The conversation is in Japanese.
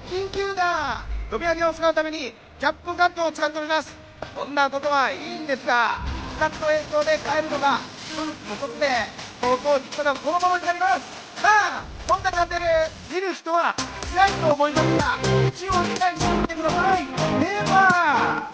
緊急だ。飛び上げを使うためにキャップカットを使っております。こんなことはいいんですが、カット影響で変えるのが1つで方向軸がこのままになります。さあ、こんなチャンネル見る人はいないと思いますが、一応理解してみてください。では